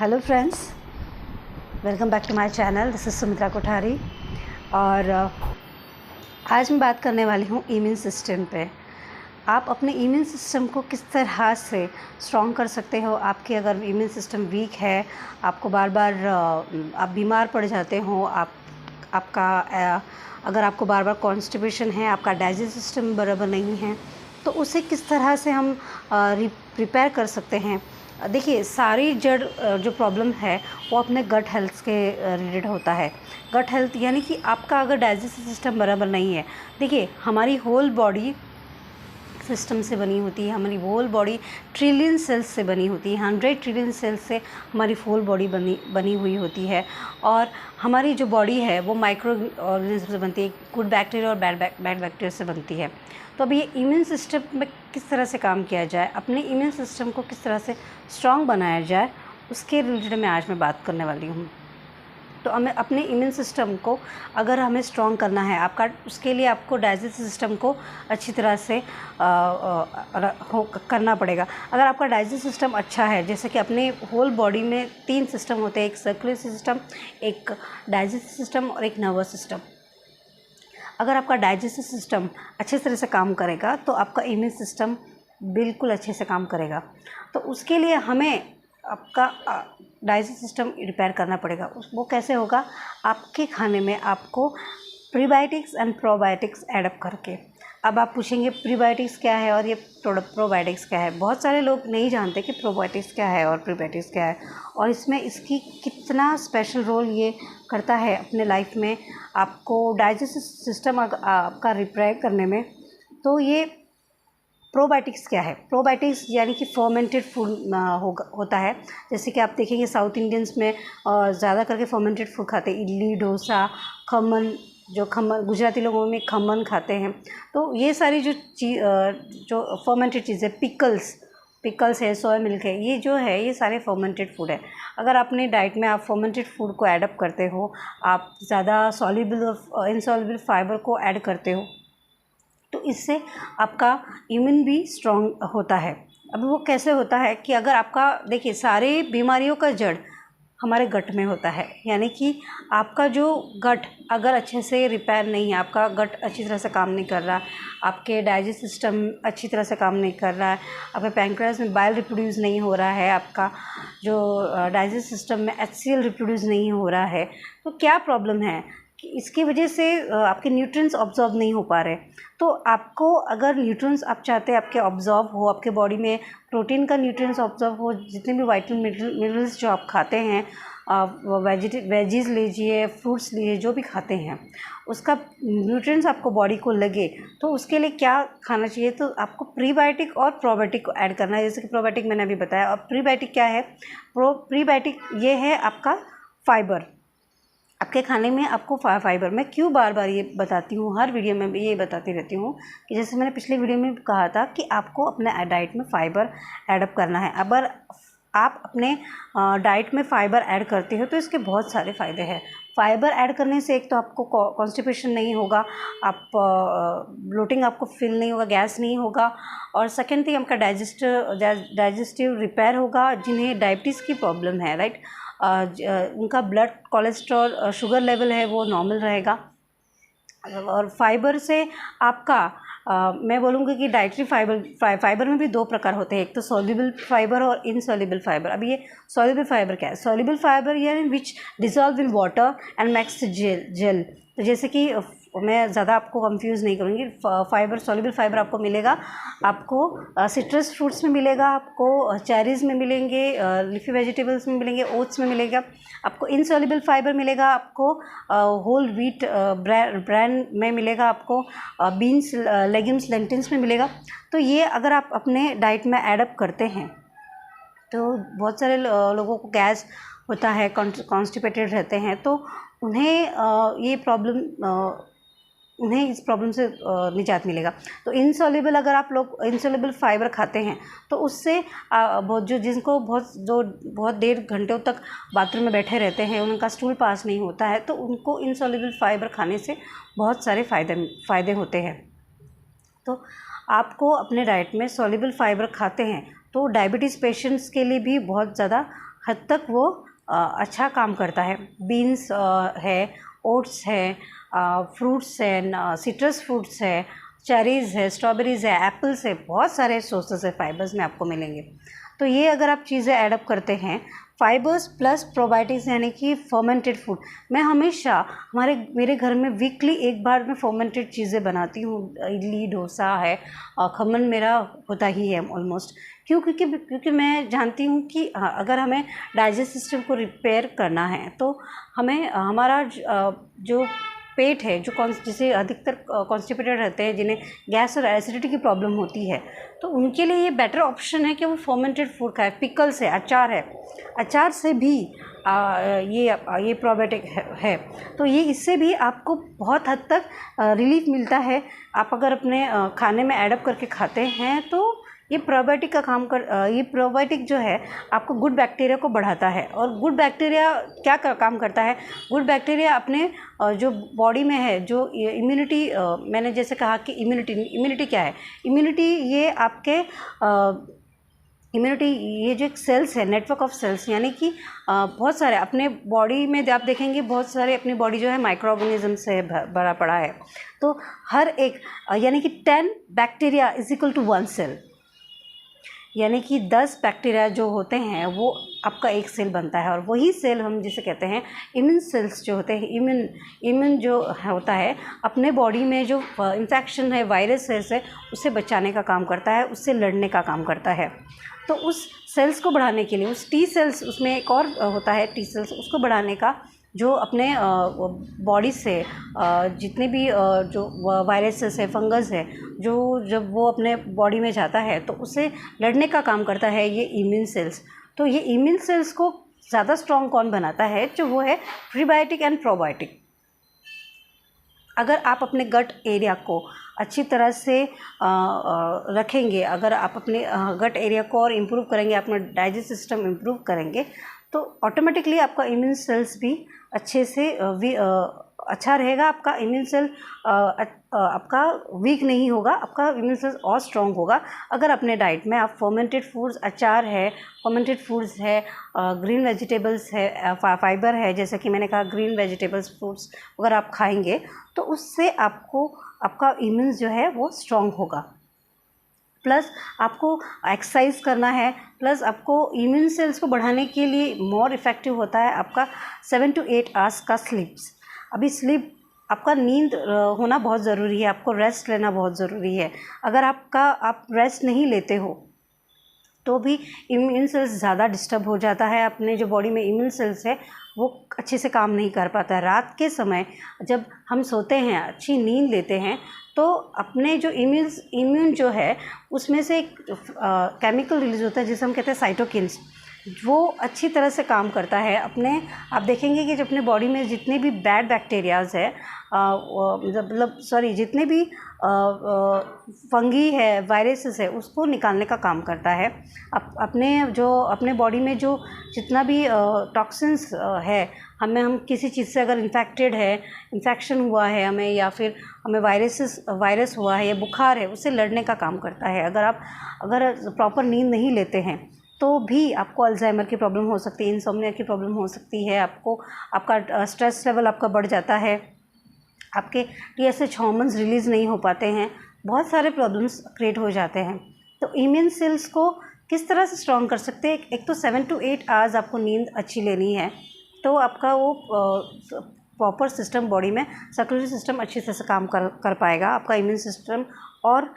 Hello friends, welcome back to my channel. This is Sumitra Kothari और आज मैं बात करने वाली हूँ इम्यून सिस्टम पे। आप अपने इम्यून सिस्टम को किस तरह से स्ट्रॉन्ग कर सकते हो। आपके अगर इम्यून सिस्टम वीक है, आपको बार बार आप बीमार पड़ जाते हो, अगर आपको बार बार कॉन्स्टिपेशन है, आपका डाइजेस्ट सिस्टम बराबर नहीं है, तो उसे किस तरह से हम रिपेयर कर सकते हैं। देखिए, सारी जड़ जो प्रॉब्लम है वो अपने गट हेल्थ के रिलेटेड होता है। गट हेल्थ यानी कि आपका अगर डाइजेस्टिव सिस्टम बराबर नहीं है। देखिए, हमारी होल बॉडी सिस्टम से बनी होती है, हमारी होल बॉडी ट्रिलियन सेल्स से बनी होती है, 100 ट्रिलियन सेल्स से हमारी होल बॉडी बनी हुई होती है। और हमारी जो बॉडी है वो माइक्रो ऑर्गेनिज्म से बनती है, गुड बैक्टीरिया और बैड बैक्टीरिया से बनती है। तो अब ये इम्यून सिस्टम में किस तरह से काम किया जाए, अपने इम्यून सिस्टम को किस तरह से स्ट्रॉन्ग बनाया जाए, उसके रिलेटेड मैं आज बात करने वाली हूँ। तो हमें अपने इम्यून सिस्टम को अगर हमें स्ट्रॉन्ग करना है, उसके लिए आपको डाइजेस्टिव सिस्टम को अच्छी तरह से करना पड़ेगा। अगर आपका डाइजेस्टिव सिस्टम अच्छा है, जैसे कि अपने होल बॉडी में 3 सिस्टम होते हैं, एक सर्कुलेटरी सिस्टम, एक डाइजेस्टिव सिस्टम और एक नर्वस सिस्टम। अगर आपका डाइजेस्टिव सिस्टम अच्छे तरह से काम करेगा तो आपका इम्यून सिस्टम बिल्कुल अच्छे से काम करेगा। तो उसके लिए हमें आपका डाइजेस्टिव सिस्टम रिपेयर करना पड़ेगा। वो कैसे होगा? आपके खाने में आपको प्रीबायोटिक्स एंड प्रोबायोटिक्स एडअप करके। अब आप पूछेंगे प्रीबायोटिक्स क्या है और ये प्रोबायोटिक्स क्या है। बहुत सारे लोग नहीं जानते कि प्रोबायोटिक्स क्या है और प्रीबायोटिक्स क्या है, और इसमें इसकी कितना स्पेशल रोल ये करता है अपने लाइफ में, आपको डाइजेस्टिव सिस्टम आपका रिपेयर करने में। तो ये प्रोबायोटिक्स क्या है? प्रोबायोटिक्स यानी कि फर्मेंटेड फूड होता है। जैसे कि आप देखेंगे साउथ इंडियंस में ज़्यादा करके फर्मेंटेड फूड खाते हैं, इडली, डोसा, खमन। खमन गुजराती लोगों में खमन खाते हैं। तो ये सारी जो फर्मेंटेड चीज़ें, पिकल्स है, सोया मिल्क है, ये सारे फर्मेंटेड फूड है। अगर अपने डाइट में आप फर्मेंटेड फूड को ऐड अप करते हो, आप ज़्यादा सॉल्युबल और इनसॉल्युबल फाइबर को ऐड करते हो, तो इससे आपका इम्यून भी स्ट्रॉन्ग होता है। अब वो कैसे होता है कि अगर आपका, देखिए, सारे बीमारियों का जड़ हमारे गट में होता है। यानी कि आपका जो गट अगर अच्छे से रिपेयर नहीं है, आपका गट अच्छी तरह से काम नहीं कर रहा, आपके डाइजेस्ट सिस्टम अच्छी तरह से काम नहीं कर रहा है, आपके पैंक्रियास में बाइल रिप्रोड्यूस नहीं हो रहा है, आपका जो डाइजेस्ट सिस्टम में HCl रिप्रोड्यूस नहीं हो रहा है, तो क्या प्रॉब्लम है कि इसकी वजह से आपके न्यूट्रिएंट्स ऑब्जॉर्व नहीं हो पा रहे। तो आपको अगर न्यूट्रिएंट्स आप चाहते हैं आपके ऑब्जॉर्व हो, आपके बॉडी में प्रोटीन का न्यूट्रिएंट्स ऑब्जॉर्व हो, जितने भी वाइटमिन मिनरल्स जो आप खाते हैं, वेजीज लीजिए, फ्रूट्स लीजिए, जो भी खाते हैं उसका न्यूट्रिएंट्स आपको बॉडी को लगे, तो उसके लिए क्या खाना चाहिए? तो आपको प्रीबायोटिक और प्रोबायोटिक को ऐड करना है। जैसे कि प्रोबायोटिक मैंने अभी बताया। और प्रीबायोटिक क्या है? प्रीबायोटिक ये है आपका फाइबर। आपके खाने में आपको फाइबर, मैं क्यों बार बार ये बताती हूँ, हर वीडियो में भी ये बताती रहती हूँ कि जैसे मैंने पिछले वीडियो में कहा था कि आपको अपने डाइट में फ़ाइबर ऐडअप करना है। अगर आप अपने डाइट में फ़ाइबर ऐड करते हो तो इसके बहुत सारे फ़ायदे हैं। फ़ाइबर ऐड करने से एक तो आपको कॉन्स्टिपेशन नहीं होगा, आप ब्लोटिंग आपको फील नहीं होगा, गैस नहीं होगा, और सेकेंड थिंग आपका डाइजेस्टिव रिपेयर होगा। जिन्हें डायबिटीज़ की प्रॉब्लम है, राइट, उनका ब्लड कोलेस्ट्रॉल शुगर लेवल है वो नॉर्मल रहेगा। और फाइबर से आपका मैं बोलूँगी कि डाइटरी फाइबर में भी 2 प्रकार होते हैं, एक तो सॉल्युबल फाइबर और इनसॉल्युबल फाइबर। अब ये सॉल्युबल फाइबर क्या है? सॉल्युबल फाइबर यानी which dissolve in water and makes gel. तो जैसे कि मैं ज़्यादा आपको कंफ्यूज नहीं करूँगी। फाइबर, सॉल्युबल फाइबर आपको मिलेगा, आपको सिट्रस फ्रूट्स में मिलेगा, आपको चेरीज़ में मिलेंगे, लीफी वेजिटेबल्स में मिलेंगे, ओट्स में मिलेगा। आपको इनसॉल्युबल फाइबर मिलेगा, आपको होल व्हीट ब्रांड में मिलेगा, आपको बीन्स, लेग्यूम्स, लेंटिल्स में मिलेगा। तो ये अगर आप अपने डाइट में ऐडअप करते हैं तो बहुत सारे लोगों को गैस होता है, कॉन्स्टिपेटेड रहते हैं, तो उन्हें इस प्रॉब्लम से निजात मिलेगा। तो इनसॉल्युबल, अगर आप लोग इनसॉल्युबल फाइबर खाते हैं तो उससे बहुत देर घंटों तक बाथरूम में बैठे रहते हैं, उनका स्टूल पास नहीं होता है, तो उनको इनसॉल्युबल फाइबर खाने से बहुत सारे फ़ायदे होते हैं। तो आपको अपने डाइट में सॉल्युबल फाइबर खाते हैं तो डायबिटीज़ पेशेंट्स के लिए भी बहुत ज़्यादा हद तक वो अच्छा काम करता है। बीन्स है, ओट्स है, फ्रूट्स है, सिट्रस फ्रूट्स है, चेरीज़ है, स्ट्रॉबेरीज़ है, एप्पल्स है, बहुत सारे सोर्सेस है फाइबर्स में आपको मिलेंगे। तो ये अगर आप चीज़ें ऐडअप करते हैं, फाइबर्स प्लस प्रोबायोटिक्स यानी कि फर्मेंटेड फूड। मैं हमेशा मेरे घर में वीकली एक बार मैं फर्मेंटेड चीज़ें बनाती हूँ। इडली, डोसा है, खमन मेरा होता ही है ऑलमोस्ट। क्योंकि मैं जानती हूँ कि अगर हमें डाइजेस्ट सिस्टम को रिपेयर करना है तो हमें हमारा जो पेट है, जिसे अधिकतर कॉन्स्टिपेटेड रहते हैं, जिन्हें गैस और एसिडिटी की प्रॉब्लम होती है, तो उनके लिए ये बेटर ऑप्शन है कि वो फर्मेंटेड फूड खाए। पिकल्स है, अचार है, अचार से भी ये प्रोबायोटिक है। तो ये इससे भी आपको बहुत हद तक रिलीफ मिलता है। आप अगर अपने खाने में ऐडअप करके खाते हैं तो ये प्रोबायोटिक का ये प्रोबायोटिक जो है आपको गुड बैक्टीरिया को बढ़ाता है। और गुड बैक्टीरिया क्या काम करता है? गुड बैक्टीरिया अपने जो बॉडी में है, जो इम्यूनिटी, मैंने जैसे कहा कि इम्यूनिटी क्या है? इम्यूनिटी ये आपके इम्यूनिटी, ये जो एक सेल्स है, नेटवर्क ऑफ सेल्स, यानी कि बहुत सारे अपने बॉडी में आप देखेंगे, बहुत सारे अपनी बॉडी जो है माइक्रो ऑर्गेनिज्म से भरा पड़ा है। तो हर एक यानी कि 10 bacteria is equal to 1 cell, यानी कि 10 बैक्टीरिया जो होते हैं वो आपका एक सेल बनता है। और वही सेल हम जिसे कहते हैं इम्यून सेल्स जो होते हैं, इम्यून जो होता है अपने बॉडी में जो इन्फेक्शन है, वायरस है, उससे बचाने का काम करता है, उससे लड़ने का काम करता है। तो उस सेल्स को बढ़ाने के लिए, उस टी सेल्स, उसमें एक और होता है टी सेल्स, उसको बढ़ाने का, जो अपने बॉडी से जितने भी जो वायरसेस है, फंगस है, जो जब वो अपने बॉडी में जाता है तो उससे लड़ने का काम करता है ये इम्यून सेल्स। तो ये इम्यून सेल्स को ज़्यादा स्ट्रॉन्ग कौन बनाता है? जो वो है प्रीबायोटिक एंड प्रोबायोटिक। अगर आप अपने गट एरिया को अच्छी तरह से रखेंगे, अगर आप अपने गट एरिया को और इम्प्रूव करेंगे, अपना डाइजेस्ट सिस्टम इम्प्रूव करेंगे, तो ऑटोमेटिकली आपका इम्यून सेल्स भी अच्छे से अच्छा रहेगा। आपका इम्यून सेल आपका वीक नहीं होगा, आपका इम्यून सेल और स्ट्रॉन्ग होगा अगर अपने डाइट में आप फर्मेंटेड फूड्स, अचार है, फर्मेंटेड फूड्स है, ग्रीन वेजिटेबल्स है, फाइबर है, जैसे कि मैंने कहा ग्रीन वेजिटेबल्स, फ्रूट्स अगर आप खाएंगे तो उससे आपका इम्यून जो है वो स्ट्रॉन्ग होगा। प्लस आपको एक्सरसाइज करना है, प्लस आपको इम्यून सेल्स को बढ़ाने के लिए मोर इफ़ेक्टिव होता है आपका 7 to 8 आवर्स का स्लीप्स। अभी स्लीप, आपका नींद होना बहुत ज़रूरी है, आपको रेस्ट लेना बहुत ज़रूरी है। अगर आप रेस्ट नहीं लेते हो तो भी इम्यून सेल्स ज़्यादा डिस्टर्ब हो जाता है। अपने जो बॉडी में इम्यून सेल्स है वो अच्छे से काम नहीं कर पाता है। रात के समय जब हम सोते हैं, अच्छी नींद लेते हैं, तो अपने जो इम्यून जो है उसमें से एक केमिकल रिलीज़ होता है जिसे हम कहते हैं साइटोकिन्स, वो अच्छी तरह से काम करता है। आप देखेंगे कि जब अपने बॉडी में जितने भी बैड बैक्टीरियाज़ है, जितने भी फंगी है, वायरसेस है, उसको निकालने का काम करता है। अपने बॉडी में जो जितना भी टॉक्सिन्स है, हम किसी चीज़ से अगर इन्फेक्शन हुआ है हमें, या फिर हमें वायरस हुआ है या बुखार है, उससे लड़ने का काम करता है। अगर प्रॉपर नींद नहीं लेते हैं तो भी आपको अल्जाइमर की प्रॉब्लम हो सकती है, इंसोम्निया की प्रॉब्लम हो सकती है, आपका स्ट्रेस लेवल आपका बढ़ जाता है, आपके TSH हार्मोन्स रिलीज़ नहीं हो पाते हैं, बहुत सारे प्रॉब्लम्स क्रिएट हो जाते हैं। तो इम्यून सेल्स को किस तरह से स्ट्रॉन्ग कर सकते हैं? एक तो 7 to 8 आवर्स आपको नींद अच्छी लेनी है, तो आपका वो प्रॉपर सिस्टम, बॉडी में सर्कुलेटरी सिस्टम अच्छे से काम कर पाएगा। आपका इम्यून सिस्टम और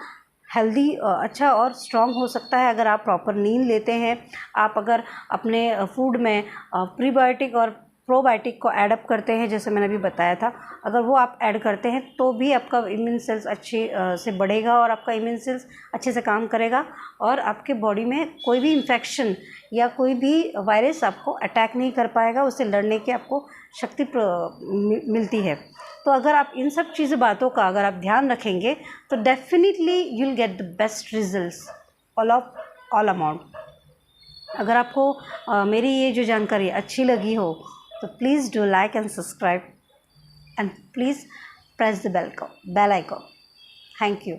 हेल्दी, अच्छा और स्ट्रॉन्ग हो सकता है अगर आप प्रॉपर नींद लेते हैं। आप अगर अपने फूड में प्रीबायोटिक और प्रोबायोटिक को ऐडअप करते हैं, जैसे मैंने अभी बताया था, अगर वो आप ऐड करते हैं तो भी आपका इम्यून सेल्स अच्छे से बढ़ेगा और आपका इम्यून सेल्स अच्छे से काम करेगा और आपके बॉडी में कोई भी इन्फेक्शन या कोई भी वायरस आपको अटैक नहीं कर पाएगा, उससे लड़ने की आपको शक्ति मिलती है। तो अगर आप इन सब बातों का अगर आप ध्यान रखेंगे तो definitely you will get the best results all amount. अगर आपको मेरी ये जो जानकारी अच्छी लगी हो तो please do like and subscribe and please press the bell icon. Thank you.